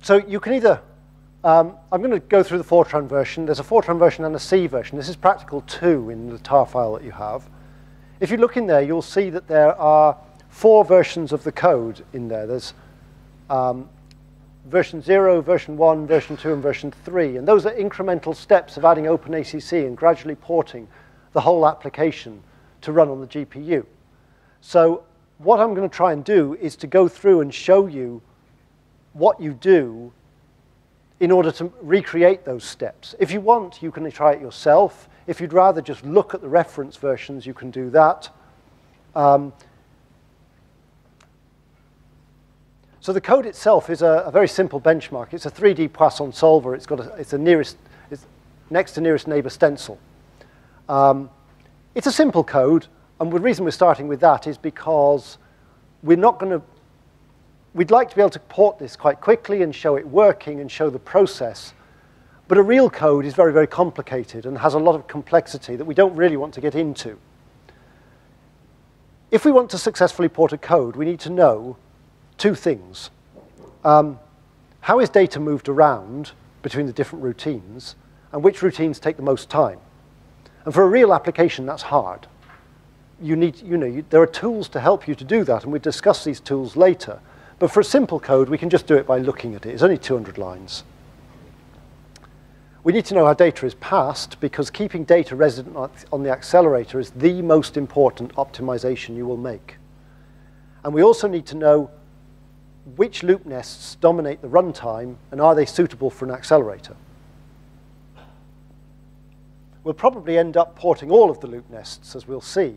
So you can either, I'm going to go through the Fortran version. There's a Fortran version and a C version. This is practical 2 in the tar file that you have. If you look in there, you'll see that there are 4 versions of the code in there. There's version 0, version 1, version 2, and version 3. And those are incremental steps of adding OpenACC and gradually porting the whole application to run on the GPU. So what I'm going to try and do is to go through and show you what you do in order to recreate those steps. If you want, you can try it yourself. If you'd rather just look at the reference versions, you can do that. So the code itself is a very simple benchmark. It's a 3D Poisson solver. It's next to nearest neighbor stencil. It's a simple code, and the reason we're starting with that is because we'd like to be able to port this quite quickly and show it working and show the process. But a real code is very, very complicated and has a lot of complexity that we don't really want to get into. If we want to successfully port a code, we need to know 2 things. How is data moved around between the different routines, and which routines take the most time? And for a real application, that's hard. There are tools to help you to do that, and we'll discuss these tools later. But for a simple code, we can just do it by looking at it. It's only 200 lines. We need to know how data is passed, because keeping data resident on the accelerator is the most important optimization you will make. And we also need to know which loop nests dominate the runtime, and are they suitable for an accelerator? We'll probably end up porting all of the loop nests, as we'll see,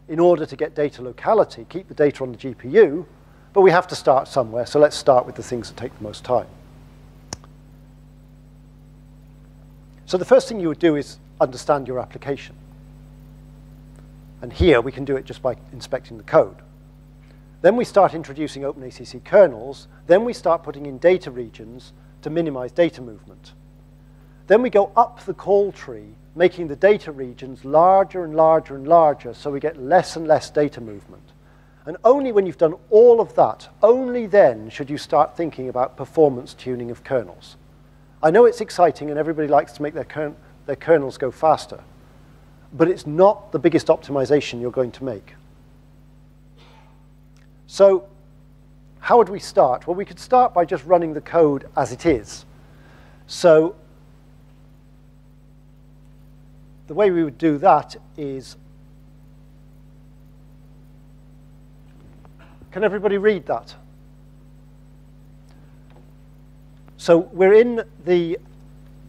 in order to get data locality, keep the data on the GPU, but we have to start somewhere, so let's start with the things that take the most time. So the first thing you would do is understand your application. And here we can do it just by inspecting the code. Then we start introducing OpenACC kernels. Then we start putting in data regions to minimize data movement. Then we go up the call tree, making the data regions larger and larger and larger, so we get less and less data movement. And only when you've done all of that, only then should you start thinking about performance tuning of kernels. I know it's exciting and everybody likes to make their kernels go faster, but it's not the biggest optimization you're going to make. So how would we start? Well, we could start by just running the code as it is. So the way we would do that is, can everybody read that? So we're in the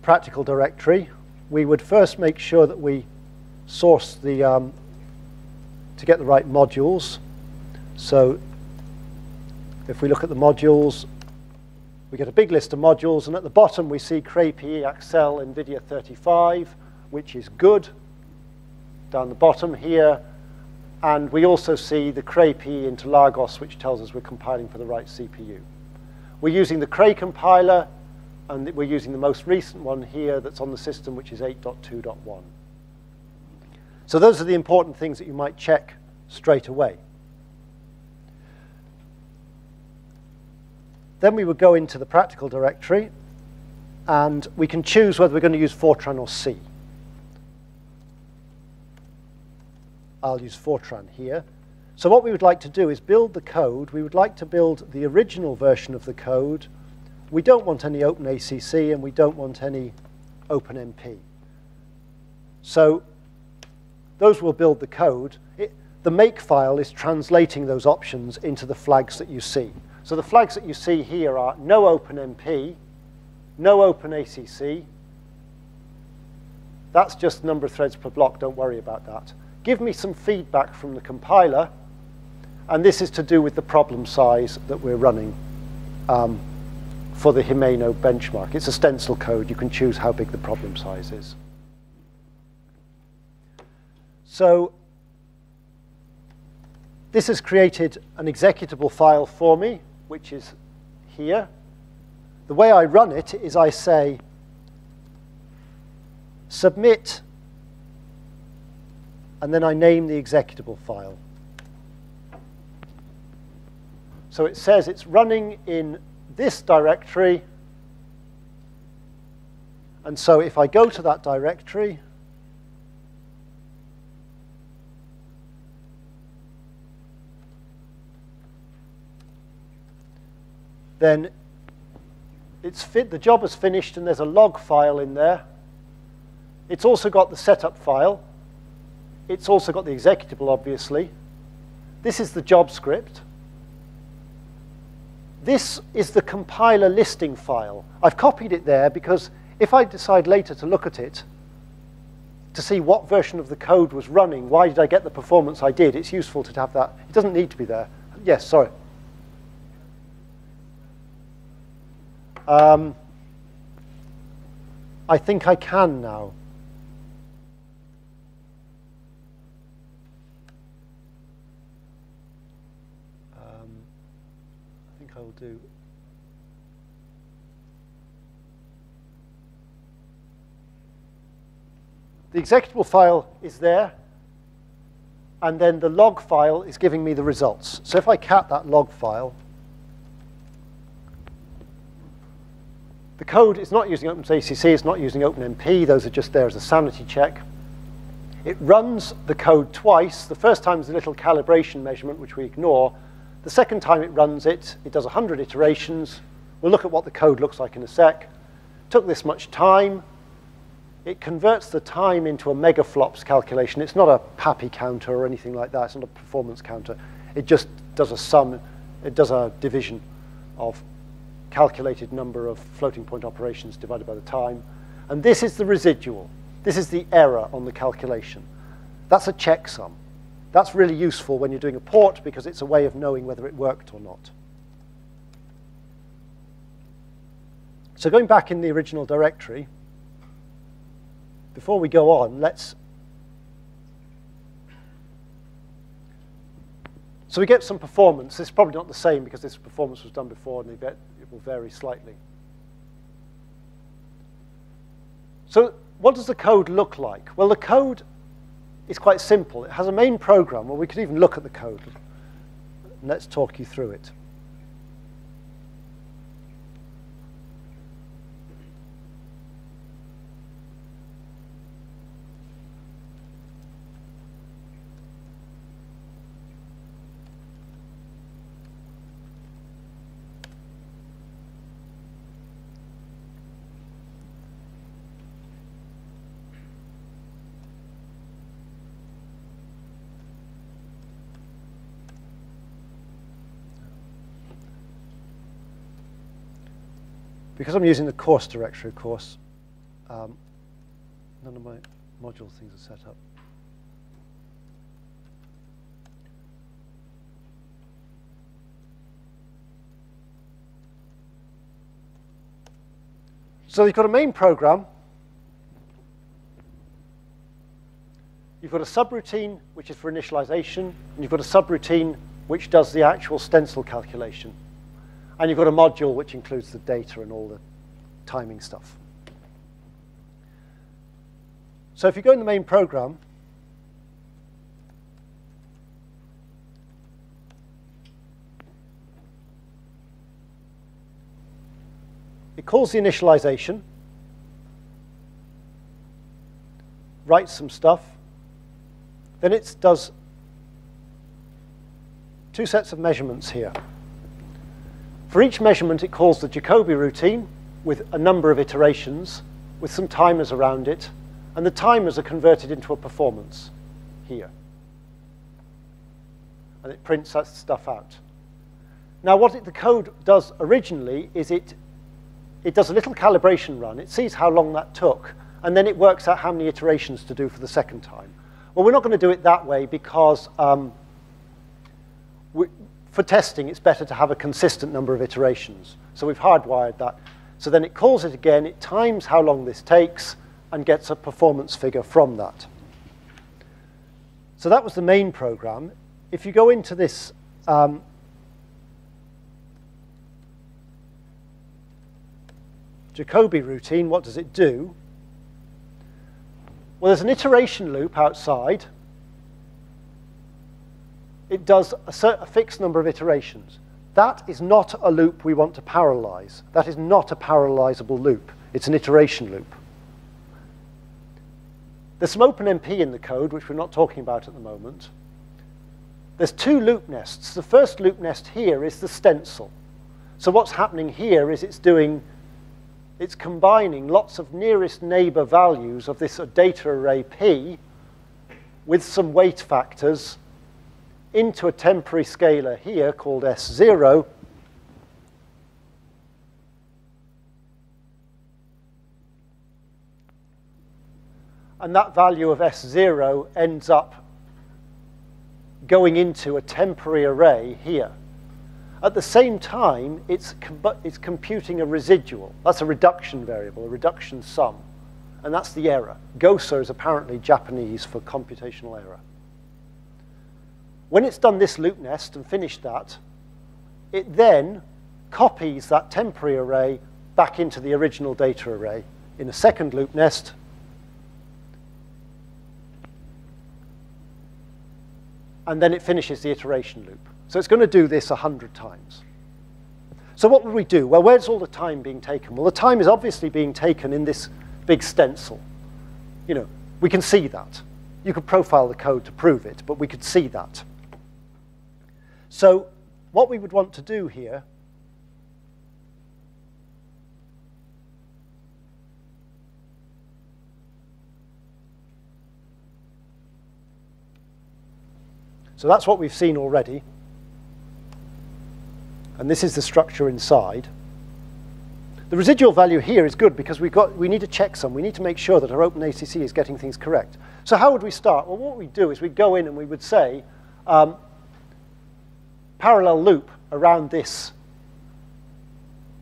practical directory. We would first make sure that we source to get the right modules. So if we look at the modules, we get a big list of modules, and at the bottom we see CrayPAT Nvidia 35, which is good, down the bottom here. And we also see the CrayPAT into Lagos, which tells us we're compiling for the right CPU. We're using the Cray compiler, and we're using the most recent one here that's on the system, which is 8.2.1. So those are the important things that you might check straight away. Then we would go into the practical directory, and we can choose whether we're going to use Fortran or C. I'll use Fortran here. So what we would like to do is build the code. We would like to build the original version of the code. We don't want any OpenACC, and we don't want any OpenMP. So those will build the code. The make file is translating those options into the flags that you see. So the flags that you see here are no OpenMP, no OpenACC. That's just number of threads per block. Don't worry about that. Give me some feedback from the compiler. And this is to do with the problem size that we're running for the Himeno benchmark. It's a stencil code. You can choose how big the problem size is. So this has created an executable file for me, which is here. The way I run it is I say submit, and then I name the executable file. So it says it's running in this directory, And so if I go to that directory, then the job is finished and there's a log file in there. It's also got the setup file. It's also got the executable, obviously. This is the job script. This is the compiler listing file. I've copied it there because if I decide later to look at it, to see what version of the code was running, why did I get the performance I did, it's useful to have that. It doesn't need to be there. Yes, sorry. I think I can now. I think I will do. The executable file is there, and then the log file is giving me the results. So if I cat that log file, the code is not using OpenACC, it's not using OpenMP, those are just there as a sanity check. It runs the code twice. The first time is a little calibration measurement, which we ignore. The second time it runs it, it does 100 iterations. We'll look at what the code looks like in a sec. Took this much time. It converts the time into a megaflops calculation. It's not a PAPI counter or anything like that. It's not a performance counter. It just does a sum. It does a division of calculated number of floating point operations divided by the time. And this is the residual. This is the error on the calculation. That's a checksum. That's really useful when you're doing a port because it's a way of knowing whether it worked or not. So going back in the original directory, before we go on, so we get some performance. This is probably not the same because this performance was done before and it will vary slightly. So what does the code look like? Well, the code is quite simple. It has a main program. Well, we could even look at the code. Let's talk you through it. Because I'm using the course directory, of course, none of my module things are set up. So you've got a main program. You've got a subroutine, which is for initialization, and you've got a subroutine, which does the actual stencil calculation. And you've got a module which includes the data and all the timing stuff. So if you go in the main program, it calls the initialization, writes some stuff, then it does two sets of measurements here. For each measurement, it calls the Jacobi routine with a number of iterations, with some timers around it, and the timers are converted into a performance here. And it prints that stuff out. Now, what the code does originally is it does a little calibration run. It sees how long that took, and then it works out how many iterations to do for the second time. Well, we're not going to do it that way because for testing, it's better to have a consistent number of iterations. So we've hardwired that. So then it calls it again, it times how long this takes, and gets a performance figure from that. So that was the main program. If you go into this Jacobi routine, what does it do? Well, there's an iteration loop outside. It does a fixed number of iterations. That is not a loop we want to parallelize. That is not a parallelizable loop. It's an iteration loop. There's some OpenMP in the code, which we're not talking about at the moment. There's two loop nests. The first loop nest here is the stencil. So what's happening here is it's combining lots of nearest neighbor values of this data array P with some weight factors into a temporary scalar here called S0. And that value of S0 ends up going into a temporary array here. At the same time, it's computing a residual. That's a reduction variable, a reduction sum. And that's the error. GOSA is apparently Japanese for computational error. When it's done this loop nest and finished that, it then copies that temporary array back into the original data array in a second loop nest. And then it finishes the iteration loop. So it's going to do this 100 times. So what would we do? Well, where's all the time being taken? Well, the time is obviously being taken in this big stencil. You know, we can see that. You could profile the code to prove it, but we could see that. So what we would want to do here so that's what we've seen already. And this is the structure inside. The residual value here is good because we need to check some. We need to make sure that our OpenACC is getting things correct. So how would we start? Well, what we'd do is we'd go in and we would say, parallel loop around this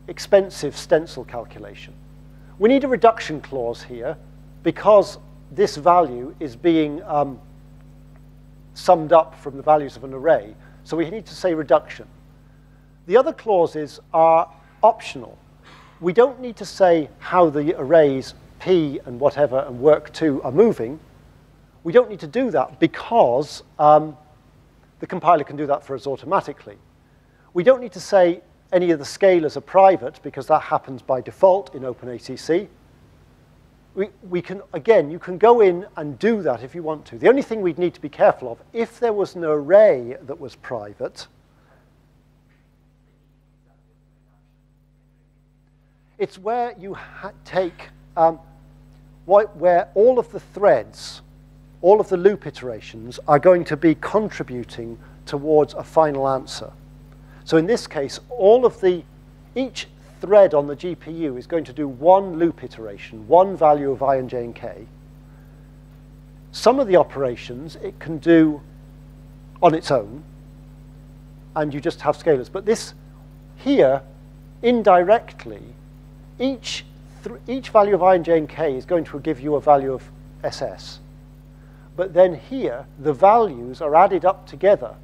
expensive stencil calculation. We need a reduction clause here because this value is being summed up from the values of an array. So we need to say reduction. The other clauses are optional. We don't need to say how the arrays P and whatever and work2 are moving. We don't need to do that because the compiler can do that for us automatically. We don't need to say any of the scalars are private because that happens by default in OpenACC. We can, again, you can go in and do that if you want to. The only thing we'd need to be careful of, if there was an array that was private, it's where you take, where all of the threads, all of the loop iterations are going to be contributing towards a final answer. So in this case, each thread on the GPU is going to do one loop iteration, one value of I and j and k. Some of the operations it can do on its own, and you just have scalars. But this here, indirectly, each value of I and j and k is going to give you a value of SS. But then here, the values are added up together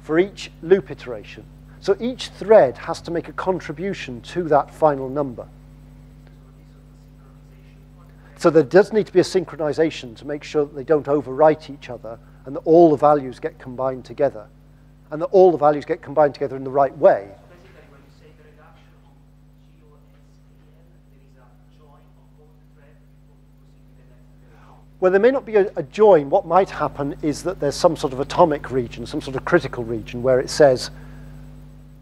for each loop iteration. So each thread has to make a contribution to that final number. So there does need to be a synchronization to make sure that they don't overwrite each other and that all the values get combined together. And that all the values get combined together in the right way. Basically, when you say the reduction on GOSPN, there is a join of both threads before proceeding to the next iteration. Well, there may not be a join. What might happen is that there's some sort of atomic region, some sort of critical region where it says,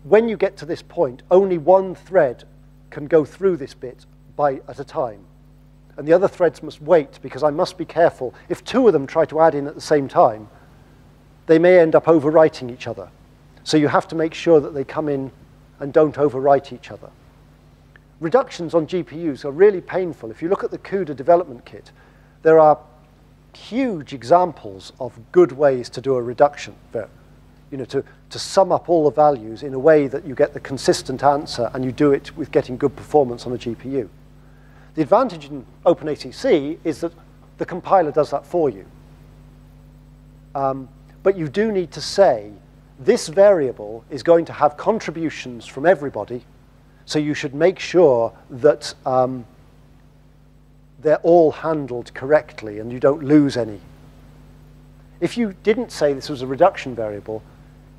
when you get to this point, only one thread can go through this bit at a time. And the other threads must wait because I must be careful. If two of them try to add in at the same time, they may end up overwriting each other. So you have to make sure that they come in and don't overwrite each other. Reductions on GPUs are really painful. If you look at the CUDA development kit, there are huge examples of good ways to do a reduction. You know, to sum up all the values in a way that you get the consistent answer and you do it with getting good performance on a GPU. The advantage in OpenACC is that the compiler does that for you. But you do need to say, this variable is going to have contributions from everybody, so you should make sure that they're all handled correctly and you don't lose any. If you didn't say this was a reduction variable,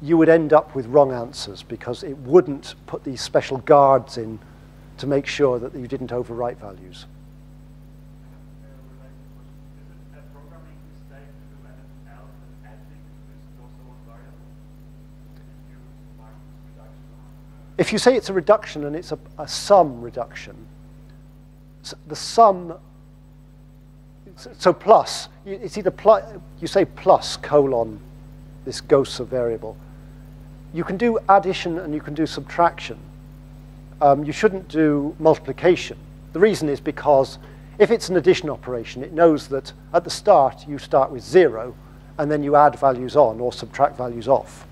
you would end up with wrong answers because it wouldn't put these special guards in to make sure that you didn't overwrite values. If you say it's a reduction and it's a sum reduction, the sum, so plus, it's either plus, you say plus colon this ghost of variable. You can do addition and you can do subtraction. You shouldn't do multiplication. The reason is because if it's an addition operation, it knows that at the start you start with 0 and then you add values on or subtract values off.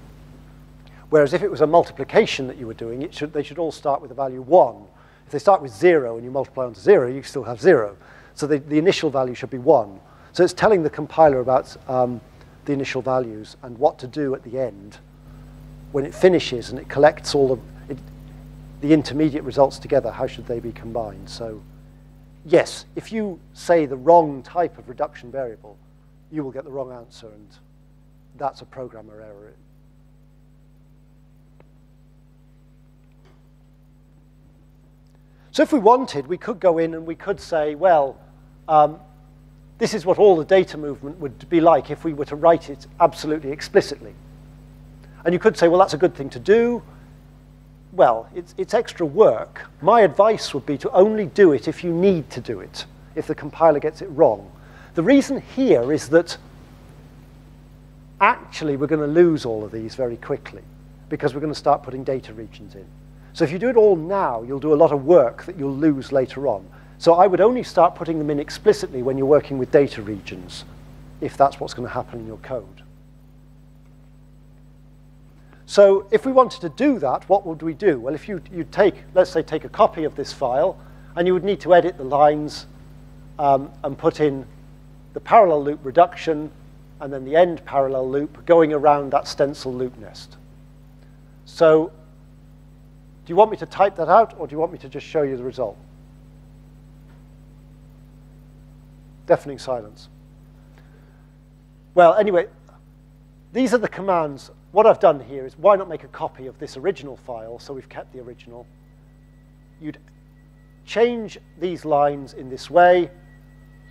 Whereas if it was a multiplication that you were doing, they should all start with the value 1. If they start with 0 and you multiply onto 0, you still have 0. So the initial value should be 1. So it's telling the compiler about the initial values and what to do at the end when it finishes and it collects all of the intermediate results together. How should they be combined? So yes, if you say the wrong type of reduction variable, you will get the wrong answer, and that's a programmer error. So if we wanted, we could go in and we could say, well, this is what all the data movement would be like if we were to write it absolutely explicitly. And you could say, well, that's a good thing to do. Well, it's extra work. My advice would be to only do it if you need to do it, if the compiler gets it wrong. The reason here is that actually we're going to lose all of these very quickly because we're going to start putting data regions in. So if you do it all now, you'll do a lot of work that you'll lose later on. So I would only start putting them in explicitly when you're working with data regions, if that's what's going to happen in your code. So if we wanted to do that, what would we do? Well, if you take, let's say, take a copy of this file, and you would need to edit the lines and put in the parallel loop reduction and then the end parallel loop going around that stencil loop nest. So do you want me to type that out, or do you want me to just show you the result? Deafening silence. Well, anyway, these are the commands. What I've done here is, why not make a copy of this original file, so we've kept the original. You'd change these lines in this way.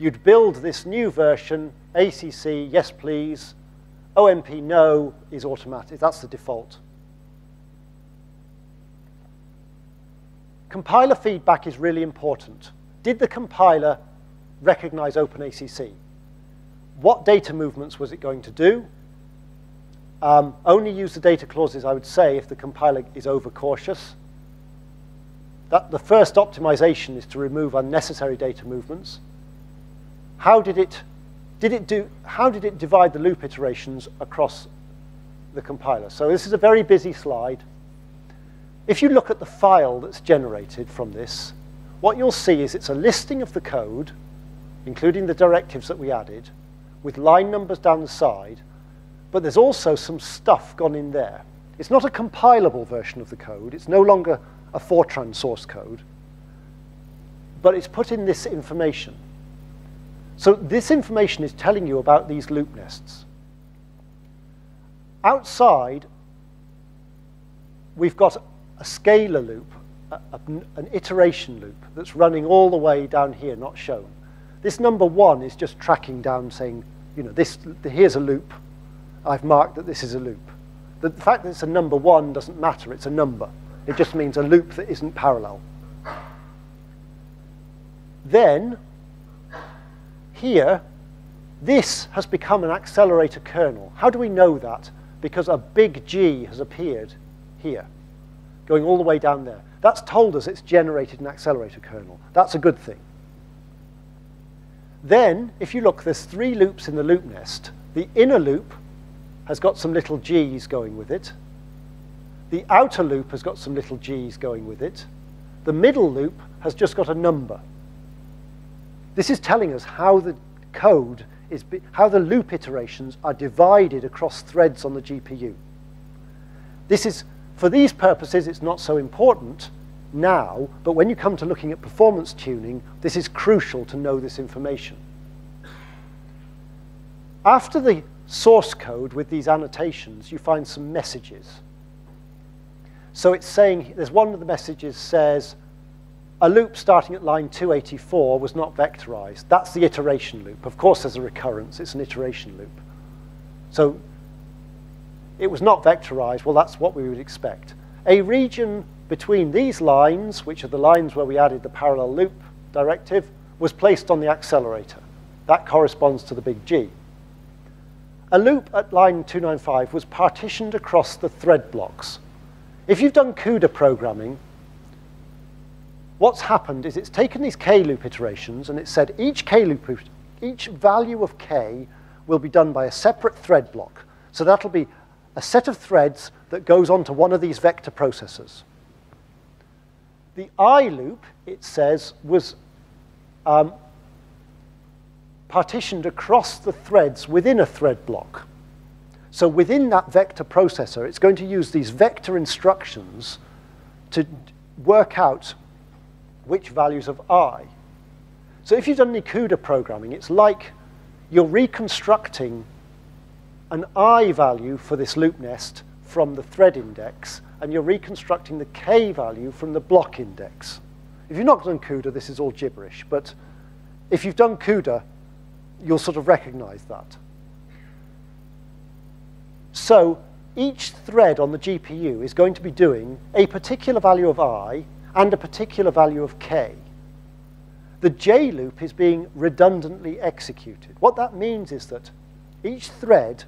You'd build this new version, ACC, yes please. OMP, no, is automatic. That's the default. Compiler feedback is really important. Did the compiler recognize OpenACC? What data movements was it going to do? Only use the data clauses, I would say, if the compiler is overcautious. The first optimization is to remove unnecessary data movements. How did it divide the loop iterations across the compiler? So this is a very busy slide. If you look at the file that's generated from this, what you'll see is it's a listing of the code, including the directives that we added, with line numbers down the side, but there's also some stuff gone in there. It's not a compilable version of the code. It's no longer a Fortran source code, but it's put in this information. So this information is telling you about these loop nests. Outside, we've got a scalar loop, an iteration loop that's running all the way down here, not shown. This number 1 is just tracking down, saying, you know, here's a loop. I've marked that this is a loop. The fact that it's a number 1 doesn't matter. It's a number. It just means a loop that isn't parallel. Then, here, this has become an accelerator kernel. How do we know that? Because a big G has appeared here, going all the way down there. That's told us it's generated an accelerator kernel. That's a good thing. Then, if you look, there's 3 loops in the loop nest. The inner loop has got some little G's going with it. The outer loop has got some little G's going with it. The middle loop has just got a number. This is telling us how the code is, how the loop iterations are divided across threads on the GPU. This is, for these purposes, it's not so important now, but when you come to looking at performance tuning, this is crucial to know this information. After the source code with these annotations, you find some messages. So it's saying, there's one of the messages says, a loop starting at line 284 was not vectorized. That's the iteration loop. Of course, there's a recurrence. It's an iteration loop. So it was not vectorized. Well, that's what we would expect. A region between these lines, which are the lines where we added the parallel loop directive, was placed on the accelerator. That corresponds to the big G. A loop at line 295 was partitioned across the thread blocks. If you've done CUDA programming, what's happened is it's taken these K loop iterations and it said each value of K will be done by a separate thread block. So that'll be a set of threads that goes onto one of these vector processors. The I loop, it says, was partitioned across the threads within a thread block. So within that vector processor, it's going to use these vector instructions to work out which values of I. So if you've done any CUDA programming, it's like you're reconstructing an I value for this loop nest from the thread index, and you're reconstructing the K value from the block index. If you've not done CUDA, this is all gibberish, but if you've done CUDA, you'll sort of recognize that. So each thread on the GPU is going to be doing a particular value of I and a particular value of K. The J loop is being redundantly executed. What that means is that each thread,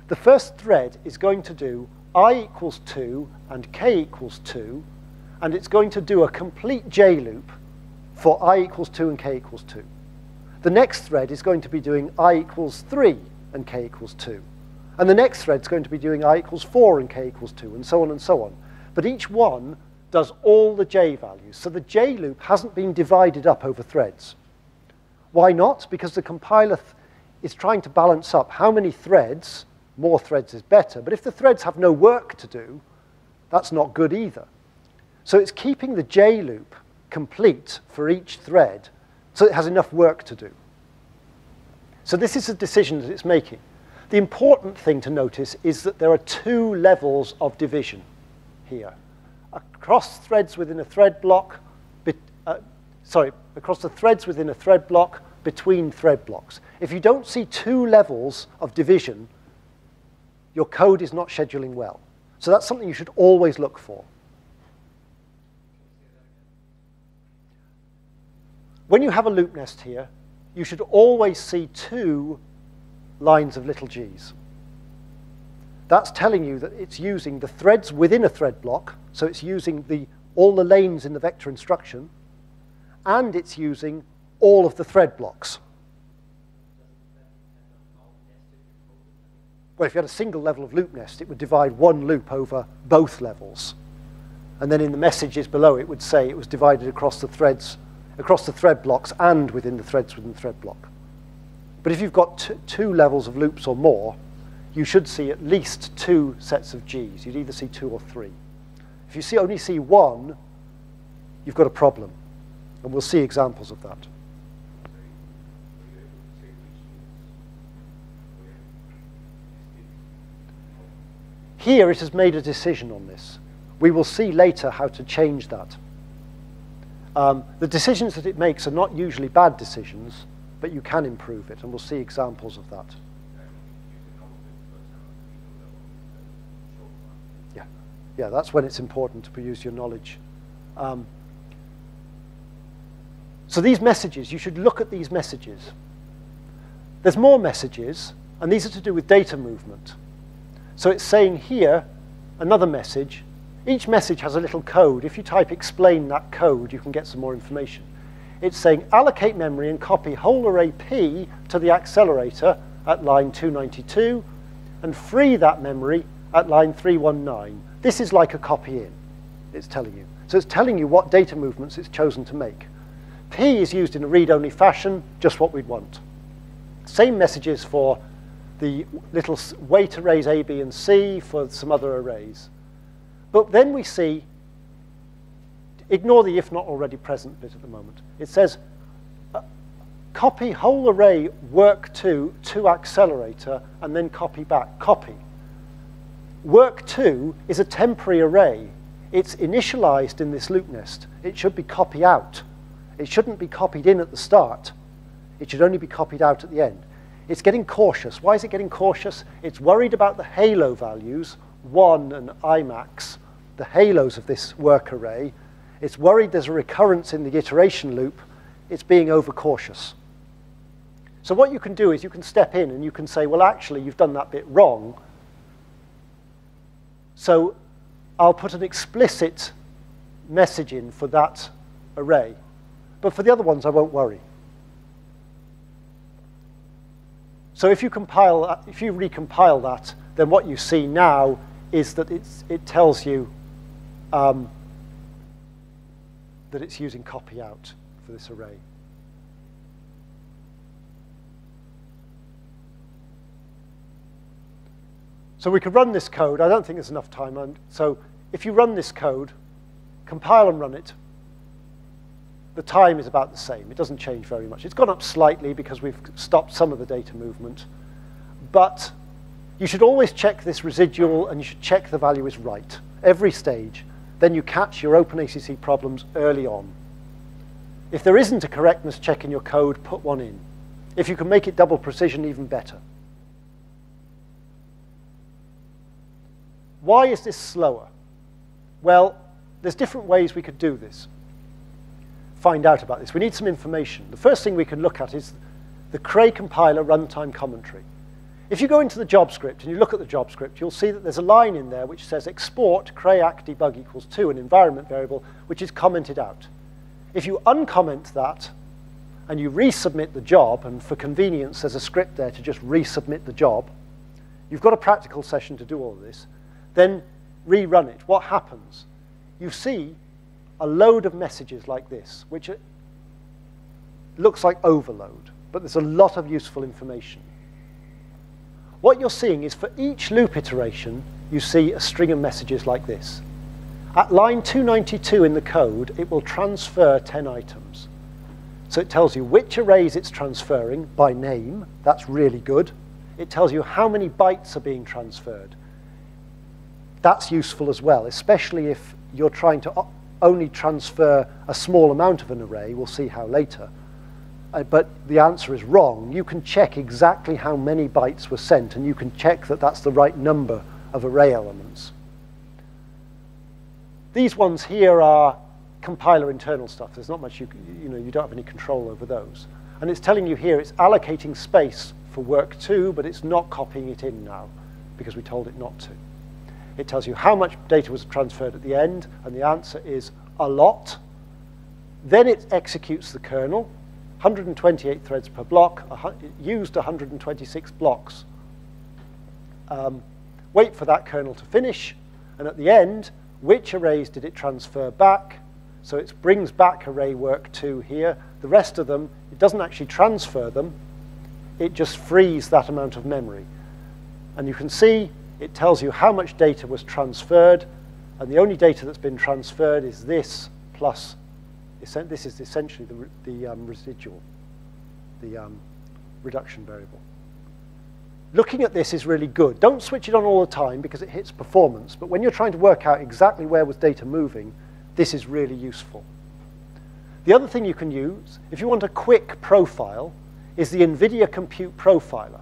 the first thread is going to do I equals 2 and K equals 2, and it's going to do a complete J loop for I equals 2 and K equals 2. The next thread is going to be doing I equals 3 and K equals 2. And the next thread is going to be doing I equals 4 and K equals 2, and so on and so on. But each one does all the J values. So the J loop hasn't been divided up over threads. Why not? Because the compiler is trying to balance up how many threads, more threads is better, but if the threads have no work to do, that's not good either. So it's keeping the J loop complete for each thread so it has enough work to do. So this is a decision that it's making. The important thing to notice is that there are two levels of division here. Across threads within a thread block, across the threads within a thread block between thread blocks. If you don't see two levels of division, your code is not scheduling well. So that's something you should always look for. When you have a loop nest here, you should always see two lines of little g's. That's telling you that it's using the threads within a thread block, so it's using all the lanes in the vector instruction, and it's using all of the thread blocks. Well, if you had a single level of loop nest, it would divide one loop over both levels. And then in the messages below, it would say it was divided across the threads, across the thread blocks and within the threads within the thread block. But if you've got two levels of loops or more, you should see at least two sets of G's. You'd either see 2 or 3. If you only see one, you've got a problem. And we'll see examples of that. Here it has made a decision on this. We will see later how to change that. The decisions that it makes are not usually bad decisions, but you can improve it, and we'll see examples of that. Yeah, that's when it's important to use your knowledge. So these messages, you should look at these messages. There's more messages, and these are to do with data movement. So it's saying here, another message. Each message has a little code. If you type explain that code, you can get some more information. It's saying allocate memory and copy whole array P to the accelerator at line 292 and free that memory at line 319. This is like a copy in, it's telling you. So it's telling you what data movements it's chosen to make. P is used in a read-only fashion, just what we'd want. Same messages for the little weight arrays A, B, and C for some other arrays. But then we see, ignore the if not already present bit at the moment. It says, copy whole array work2 to accelerator, and then copy back, copy. Work2 is a temporary array. It's initialized in this loop nest. It should be copy out. It shouldn't be copied in at the start. It should only be copied out at the end. It's getting cautious. Why is it getting cautious? It's worried about the halo values, 1 and Imax, the halos of this work array. It's worried there's a recurrence in the iteration loop. It's being overcautious. So what you can do is you can step in and you can say, well, actually, you've done that bit wrong. So I'll put an explicit message in for that array. But for the other ones, I won't worry. So if you recompile that, then what you see now is that it tells you that it's using copy out for this array. So we could run this code. I don't think there's enough time. So if you run this code, compile and run it, the time is about the same. It doesn't change very much. It's gone up slightly because we've stopped some of the data movement. But you should always check this residual, and you should check the value is right every stage. Then you catch your OpenACC problems early on. If there isn't a correctness check in your code, put one in. If you can make it double precision, even better. Why is this slower? Well, there's different ways we could do this. Find out about this. We need some information. The first thing we can look at is the Cray compiler runtime commentary. If you go into the job script and you look at the job script, you'll see that there's a line in there which says export CrayACC debug equals 2, an environment variable, which is commented out. If you uncomment that and you resubmit the job, and for convenience there's a script there to just resubmit the job, you've got a practical session to do all of this, then rerun it. What happens? You see a load of messages like this, which looks like overload, but there's a lot of useful information. What you're seeing is for each loop iteration, you see a string of messages like this. At line 292 in the code, it will transfer 10 items. So it tells you which arrays it's transferring by name. That's really good. It tells you how many bytes are being transferred. That's useful as well, especially if you're trying to only transfer a small amount of an array. We'll see how later. But the answer is wrong. You can check exactly how many bytes were sent, and you can check that that's the right number of array elements. These ones here are compiler internal stuff. There's not much, you don't have any control over those. And it's telling you here it's allocating space for work 2, but it's not copying it in now because we told it not to. It tells you how much data was transferred at the end, and the answer is a lot. Then it executes the kernel, 128 threads per block, it used 126 blocks. Wait for that kernel to finish, and at the end, which arrays did it transfer back? So it brings back array work 2 here. The rest of them, it doesn't actually transfer them, it just frees that amount of memory. And you can see it tells you how much data was transferred, and the only data that's been transferred is this plus, this is essentially the residual, the reduction variable. Looking at this is really good. Don't switch it on all the time because it hits performance, but when you're trying to work out exactly where was data moving, this is really useful. The other thing you can use, if you want a quick profile, is the Nvidia Compute Profiler.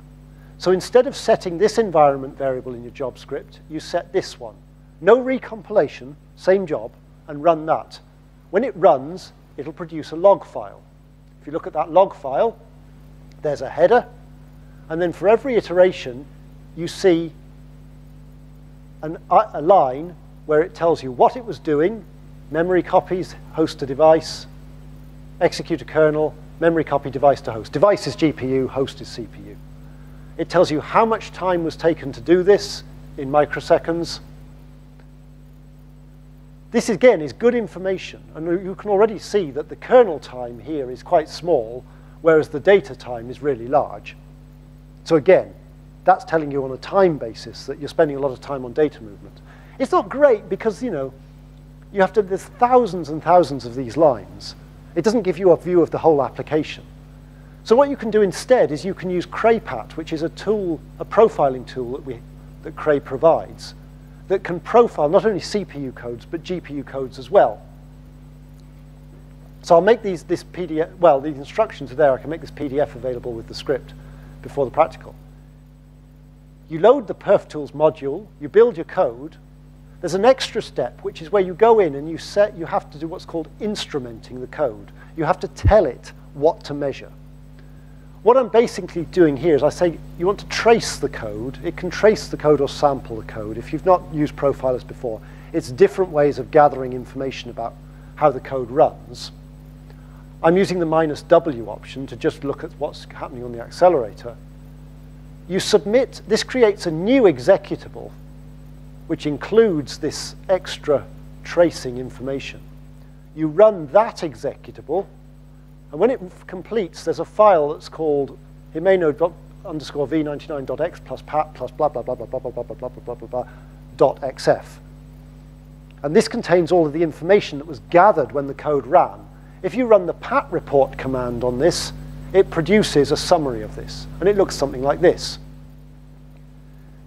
So instead of setting this environment variable in your job script, you set this one. No recompilation, same job, and run that. When it runs, it'll produce a log file. If you look at that log file, there's a header, and then for every iteration, you see a line where it tells you what it was doing, memory copies, host to device, execute a kernel, memory copy device to host. Device is GPU, host is CPU. It tells you how much time was taken to do this in microseconds. This, again, is good information. And you can already see that the kernel time here is quite small, whereas the data time is really large. So again, that's telling you on a time basis that you're spending a lot of time on data movement. It's not great because, there's thousands and thousands of these lines. It doesn't give you a view of the whole application. So what you can do instead is you can use CrayPAT, which is a profiling tool that Cray provides, that can profile not only CPU codes, but GPU codes as well. So I'll make this PDF, well, the instructions are there. I can make this PDF available with the script before the practical. You load the perf tools module, you build your code. There's an extra step, which is where you go in and you have to do what's called instrumenting the code. You have to tell it what to measure. What I'm basically doing here is I say you want to trace the code. It can trace the code or sample the code. If you've not used profilers before, it's different ways of gathering information about how the code runs. I'm using the -W option to just look at what's happening on the accelerator. You submit, this creates a new executable, which includes this extra tracing information. You run that executable, and when it completes, there's a file that's called Himeno_v99.x plus pat plus blah, blah, blah, blah, blah, blah, blah, blah, blah, blah, blah, blah, dot .xf. And this contains all of the information that was gathered when the code ran. If you run the pat report command on this, it produces a summary of this, and it looks something like this.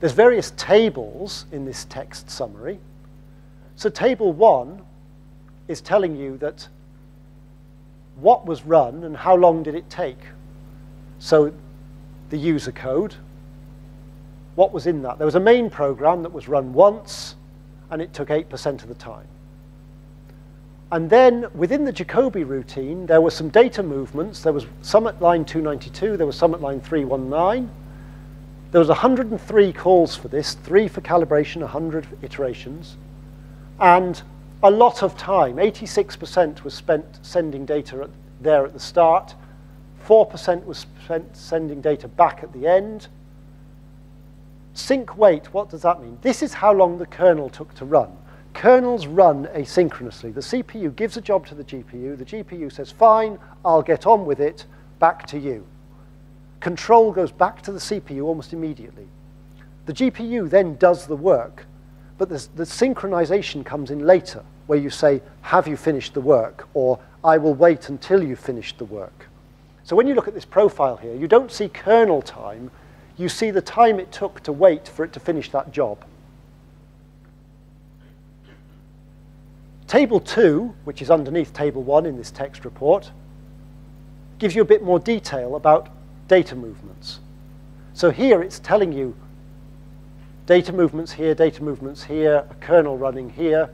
There's various tables in this text summary. So table 1 is telling you that what was run and how long did it take. So the user code, what was in that? There was a main program that was run once, and it took 8% of the time. And then within the Jacobi routine, there were some data movements. There was some at line 292, there was some at line 319. There was 103 calls for this, 3 for calibration, 100 iterations, and a lot of time. 86% was spent sending data there at the start, 4% was spent sending data back at the end. Sync wait, what does that mean? This is how long the kernel took to run. Kernels run asynchronously. The CPU gives a job to the GPU says, fine, I'll get on with it, back to you. Control goes back to the CPU almost immediately. The GPU then does the work, but the synchronization comes in later, where you say, have you finished the work? Or I will wait until you've finished the work. So when you look at this profile here, you don't see kernel time, you see the time it took to wait for it to finish that job. Table 2, which is underneath table 1 in this text report, gives you a bit more detail about data movements. So here it's telling you data movements here, a kernel running here,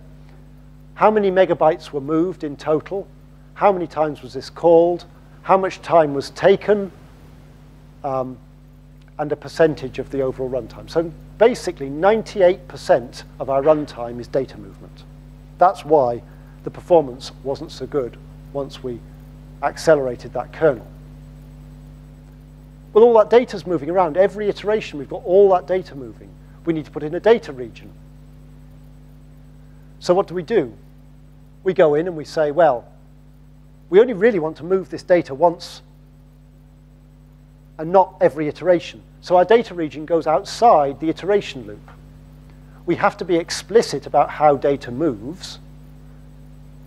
how many megabytes were moved in total, how many times was this called, how much time was taken, and a percentage of the overall runtime. So basically 98% of our runtime is data movement. That's why the performance wasn't so good once we accelerated that kernel. Well, all that data's moving around. Every iteration, we've got all that data moving. We need to put in a data region. So what do? We go in and we say, well, we only really want to move this data once and not every iteration. So our data region goes outside the iteration loop. We have to be explicit about how data moves.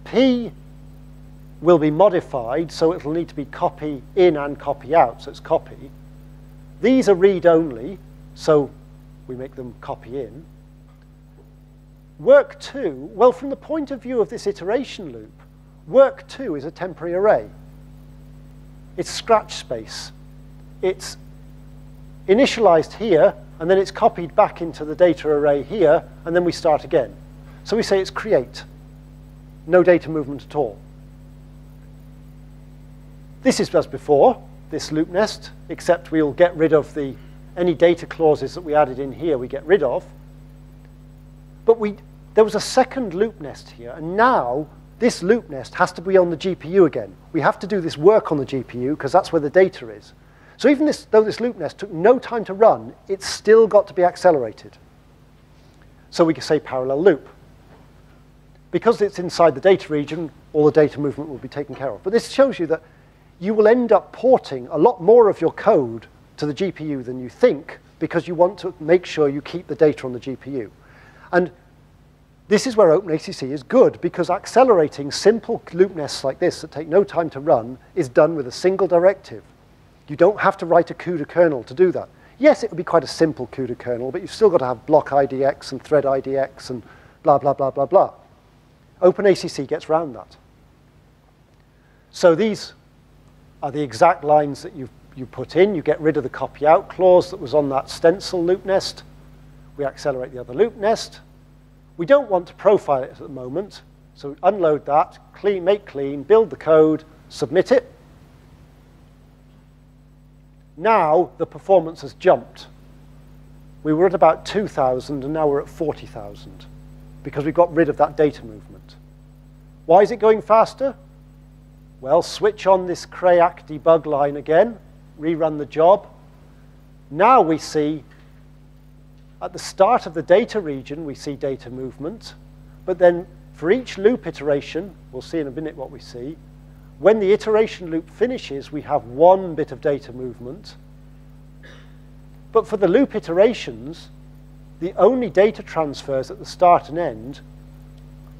P will be modified, so it will need to be copy in and copy out, so it's copy. These are read-only, so we make them copy in. Work 2, well, from the point of view of this iteration loop, work 2 is a temporary array. It's scratch space. It's initialized here, and then it's copied back into the data array here, and then we start again. So we say it's create. No data movement at all. This is as before, this loop nest, except we'll get rid of any data clauses that we added in here, we get rid of. But there was a second loop nest here, and now this loop nest has to be on the GPU again. We have to do this work on the GPU, because that's where the data is. So even though this loop nest took no time to run, it's still got to be accelerated. So we can say parallel loop. Because it's inside the data region, all the data movement will be taken care of. But this shows you that you will end up porting a lot more of your code to the GPU than you think, because you want to make sure you keep the data on the GPU. And this is where OpenACC is good, because accelerating simple loop nests like this that take no time to run is done with a single directive. You don't have to write a CUDA kernel to do that. Yes, it would be quite a simple CUDA kernel, but you've still got to have block IDX and thread IDX and blah, blah, blah, blah, blah. OpenACC gets around that. So these are the exact lines that you put in. You get rid of the copy out clause that was on that stencil loop nest. We accelerate the other loop nest. We don't want to profile it at the moment, so unload that, clean, make clean, build the code, submit it. Now the performance has jumped. We were at about 2,000 and now we're at 40,000 because we got rid of that data movement. Why is it going faster? Well, switch on this Cray OpenACC debug line again, rerun the job. Now we see, at the start of the data region, we see data movement, but then for each loop iteration, we'll see in a minute what we see, when the iteration loop finishes, we have one bit of data movement. But for the loop iterations, the only data transfers at the start and end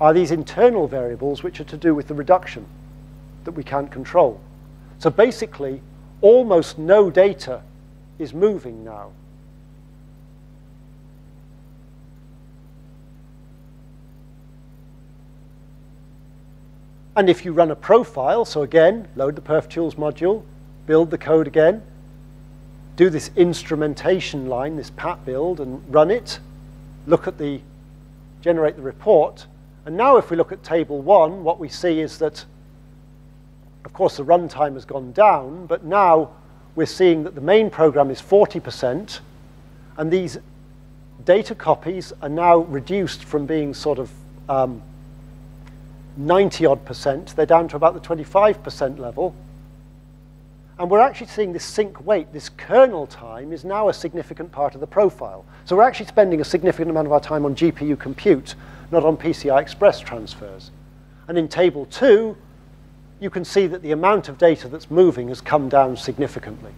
are these internal variables which are to do with the reduction that we can't control. So basically, almost no data is moving now. And if you run a profile, so again, load the PerfTools module, build the code again, do this instrumentation line, this pat build, and run it, look at the, generate the report, and now if we look at table 1, what we see is that, of course, the runtime has gone down, but now we're seeing that the main program is 40%, and these data copies are now reduced from being sort of 90-odd%, they're down to about the 25% level. And we're actually seeing this sync wait, this kernel time is now a significant part of the profile. So we're actually spending a significant amount of our time on GPU compute, not on PCI Express transfers. And in table 2, you can see that the amount of data that's moving has come down significantly.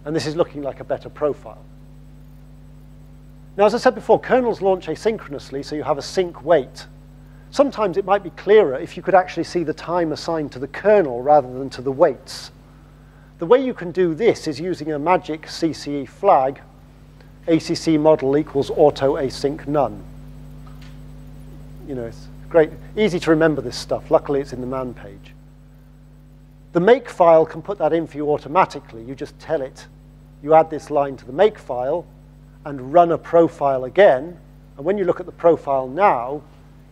And this is looking like a better profile. Now, as I said before, kernels launch asynchronously, so you have a sync wait. Sometimes it might be clearer if you could actually see the time assigned to the kernel rather than to the waits. The way you can do this is using a magic CCE flag, ACC model equals auto async none. You know, it's great, easy to remember this stuff. Luckily, it's in the man page. The make file can put that in for you automatically. You just tell it. You add this line to the make file and run a profile again. And when you look at the profile now,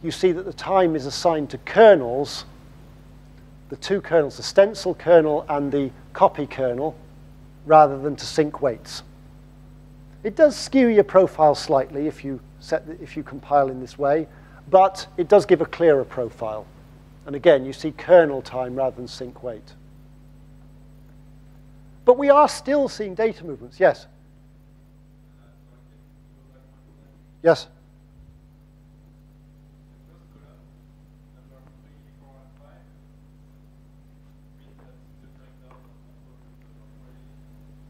you see that the time is assigned to kernels, the two kernels, the stencil kernel and the copy kernel, rather than to sync waits. It does skew your profile slightly if you compile in this way, but it does give a clearer profile. And again, you see kernel time rather than sync wait. But we are still seeing data movements. Yes? Yes?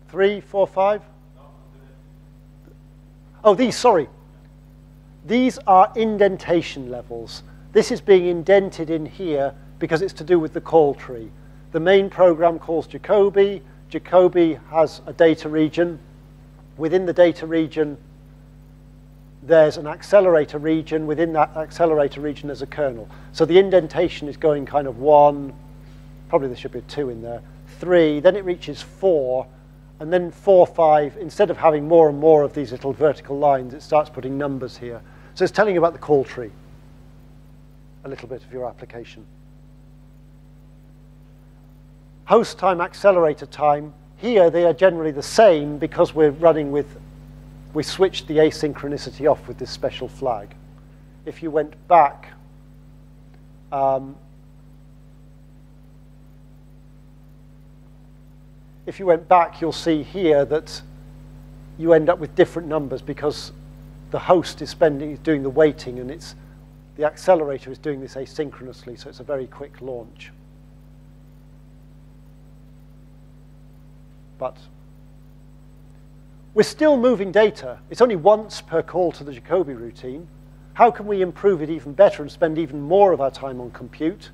Three, four, five? Oh, these, sorry. These are indentation levels. This is being indented in here because it's to do with the call tree. The main program calls Jacobi. Jacobi has a data region. Within the data region, there's an accelerator region. Within that accelerator region, there's a kernel. So the indentation is going kind of 1, probably there should be a 2 in there, 3, then it reaches 4, and then 4, 5, instead of having more and more of these little vertical lines, it starts putting numbers here. So it's telling you about the call tree, a little bit of your application. Host time, accelerator time, here they are generally the same because we're running with, we switched the asynchronicity off with this special flag. If you went back, you'll see here that you end up with different numbers because the host is doing the waiting, and the accelerator is doing this asynchronously, so it's a very quick launch. But we're still moving data. It's only once per call to the Jacobi routine. How can we improve it even better and spend even more of our time on compute?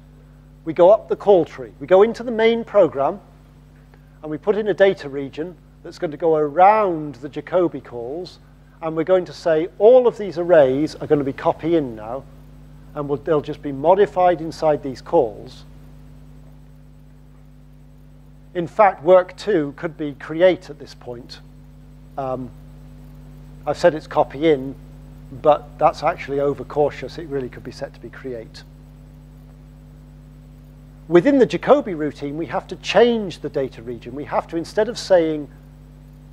We go up the call tree. We go into the main program, and we put in a data region that's going to go around the Jacobi calls, and we're going to say all of these arrays are going to be copy in now, and they'll just be modified inside these calls. In fact, work 2 could be create at this point. I've said it's copy in. but that's actually overcautious. It really could be set to be create. Within the Jacobi routine, we have to change the data region. We have to, instead of saying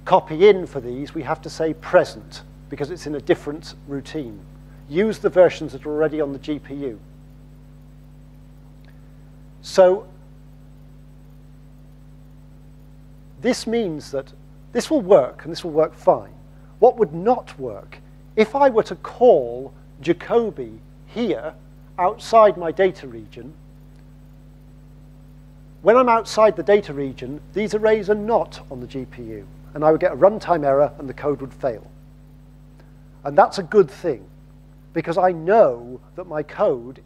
copy in for these, we have to say present, because it's in a different routine. Use the versions that are already on the GPU. So this means that this will work, and this will work fine. What would not work, if I were to call Jacobi here, outside my data region, when I'm outside the data region, these arrays are not on the GPU, and I would get a runtime error, and the code would fail. And that's a good thing, because I know that my code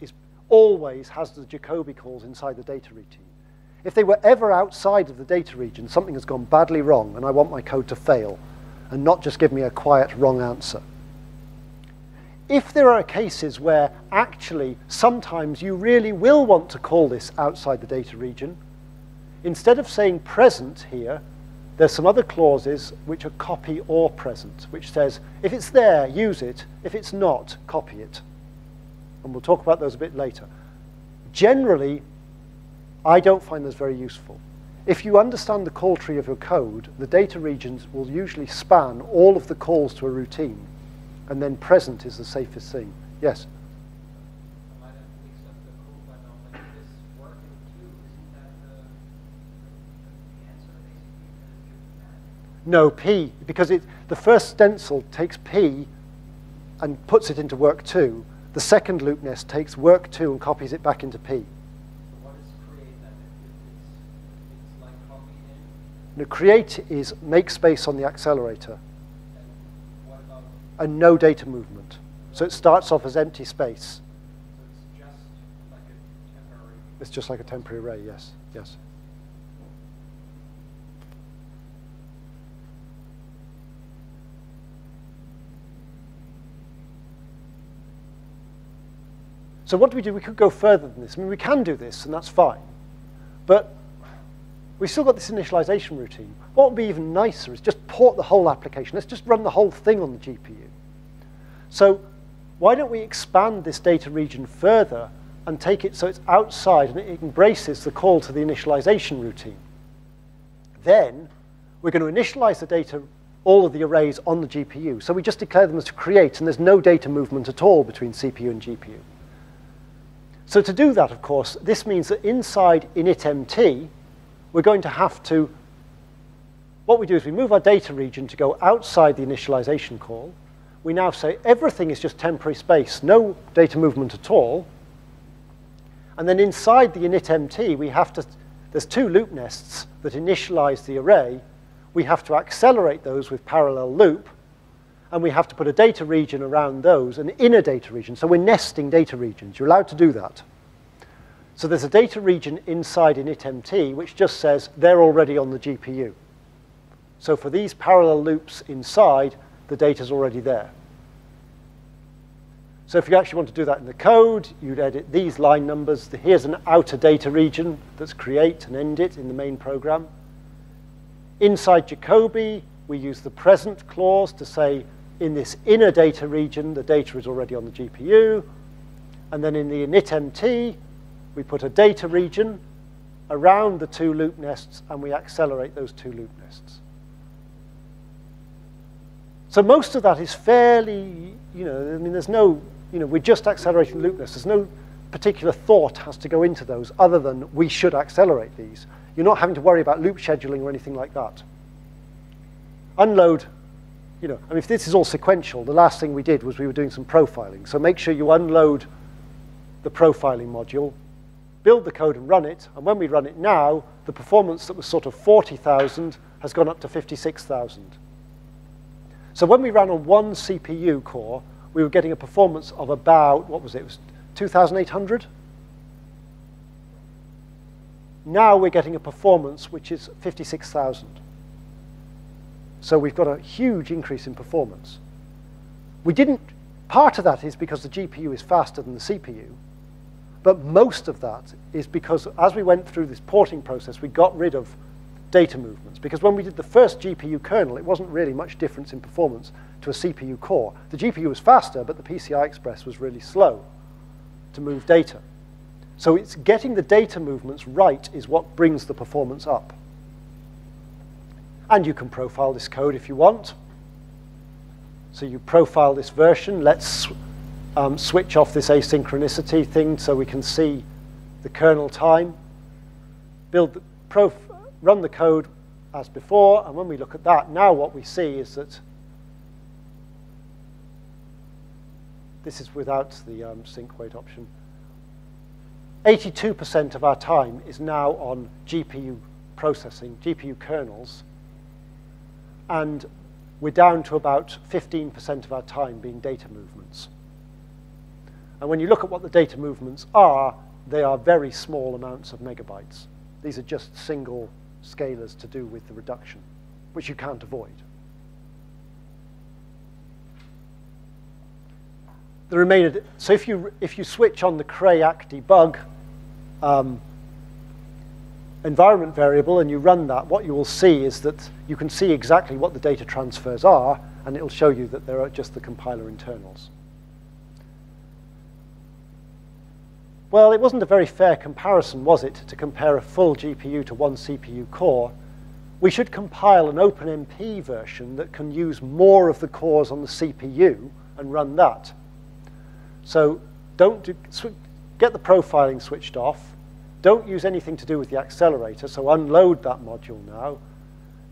always has the Jacobi calls inside the data routine. If they were ever outside of the data region, something has gone badly wrong, and I want my code to fail, and not just give me a quiet wrong answer. If there are cases where actually sometimes you really will want to call this outside the data region, instead of saying present here, there's some other clauses which are copy or present, which says if it's there, use it. If it's not, copy it. And we'll talk about those a bit later. Generally, I don't find those very useful. If you understand the call tree of your code, the data regions will usually span all of the calls to a routine, and then present is the safest thing. Yes? I might have mixed up the code by now, but this working too, isn't that the answer basically? No, P, because the first stencil takes P and puts it into work 2. The second loop nest takes work 2 and copies it back into P. So what is create then? It's like copy in? No, create is make space on the accelerator. And what about? And no data movement. So it starts off as empty space. So it's just like a temporary? It's just like a temporary array, yes, yes. So what do we do? We could go further than this. I mean, we can do this, and that's fine. But we've still got this initialization routine. What would be even nicer is just port the whole application. Let's just run the whole thing on the GPU. So why don't we expand this data region further and take it so it's outside and it embraces the call to the initialization routine? Then we're going to initialize the data, all of the arrays on the GPU. So we just declare them as create, and there's no data movement at all between CPU and GPU. So to do that, of course, this means that inside initMT, we're going to have to, what we do is we move our data region to go outside the initialization call. We now say everything is just temporary space, no data movement at all. And then inside the initMT, we have to, there's 2 loop nests that initialize the array. We have to accelerate those with parallel loop, and we have to put a data region around those, an inner data region. So we're nesting data regions. You're allowed to do that. So there's a data region inside initMT which just says they're already on the GPU. So for these parallel loops inside, the data's already there. So if you actually want to do that in the code, you'd edit these line numbers. Here's an outer data region that's create and end it in the main program. Inside Jacobi, we use the present clause to say in this inner data region, the data is already on the GPU. And then in the initMT, we put a data region around the 2 loop nests, and we accelerate those 2 loop nests. So most of that is fairly, I mean, there's no, we're just accelerating loop nests. There's no particular thought has to go into those other than we should accelerate these. You're not having to worry about loop scheduling or anything like that. Unload, I mean, if this is all sequential, the last thing we did was we were doing some profiling. So make sure you unload the profiling module, build the code and run it. And when we run it now, the performance that was sort of 40,000 has gone up to 56,000. So when we ran on 1 CPU core, we were getting a performance of about, what was it? It was 2,800. Now we're getting a performance which is 56,000. So we've got a huge increase in performance. Part of that is because the GPU is faster than the CPU, but most of that is because as we went through this porting process, we got rid of data movements. Because when we did the first GPU kernel, it wasn't really much difference in performance to a CPU core. The GPU was faster, but the PCI Express was really slow to move data. So it's getting the data movements right is what brings the performance up. And you can profile this code if you want. So you profile this version. Let's switch off this asynchronicity thing so we can see the kernel time. Run the code as before, and when we look at that, now what we see is that this is without the sync wait option. 82% of our time is now on GPU processing, GPU kernels, and we're down to about 15% of our time being data movements. And when you look at what the data movements are, they are very small amounts of megabytes. These are just single scalars to do with the reduction, which you can't avoid. The remainder, so if you switch on the CrayACC debug environment variable and you run that, what you will see is that you can see exactly what the data transfers are, and it will show you that there are just the compiler internals. Well, it wasn't a very fair comparison, was it, to compare a full GPU to one CPU core? We should compile an OpenMP version that can use more of the cores on the CPU and run that. So get the profiling switched off. Don't use anything to do with the accelerator, so unload that module now.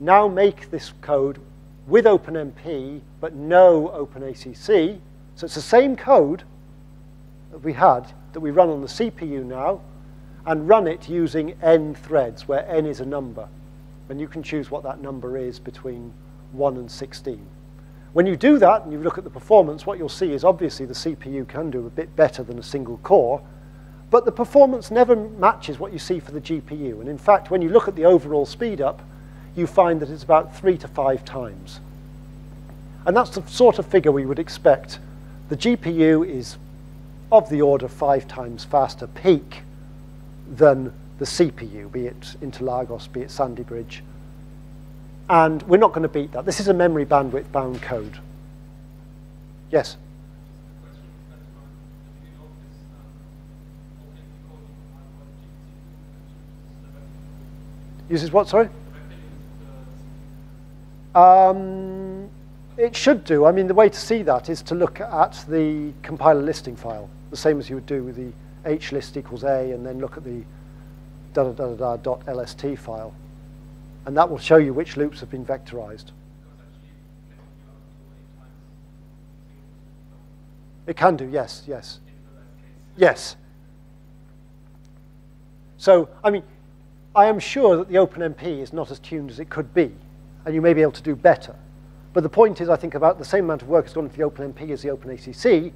Now make this code with OpenMP, but no OpenACC. So it's the same code that we had, that we run on the CPU now, and run it using n threads, where n is a number. And you can choose what that number is between 1 and 16. When you do that, and you look at the performance, what you'll see is obviously the CPU can do a bit better than a single core, but the performance never matches what you see for the GPU. And in fact, when you look at the overall speed up, you find that it's about 3 to 5 times. And that's the sort of figure we would expect. The GPU is of the order 5 times faster peak than the CPU, be it Interlagos, be it Sandy Bridge. And we're not going to beat that. This is a memory bandwidth bound code. Yes? Uses what, sorry? It should do. I mean, the way to see that is to look at the compiler listing file, the same as you would do with the hlist equals a, and then look at the .lst file. And that will show you which loops have been vectorized. It can do, yes, yes. Yes. So, I mean, I am sure that the OpenMP is not as tuned as it could be, and you may be able to do better. But the point is, I think about the same amount of work has gone into the OpenMP as the OpenACC.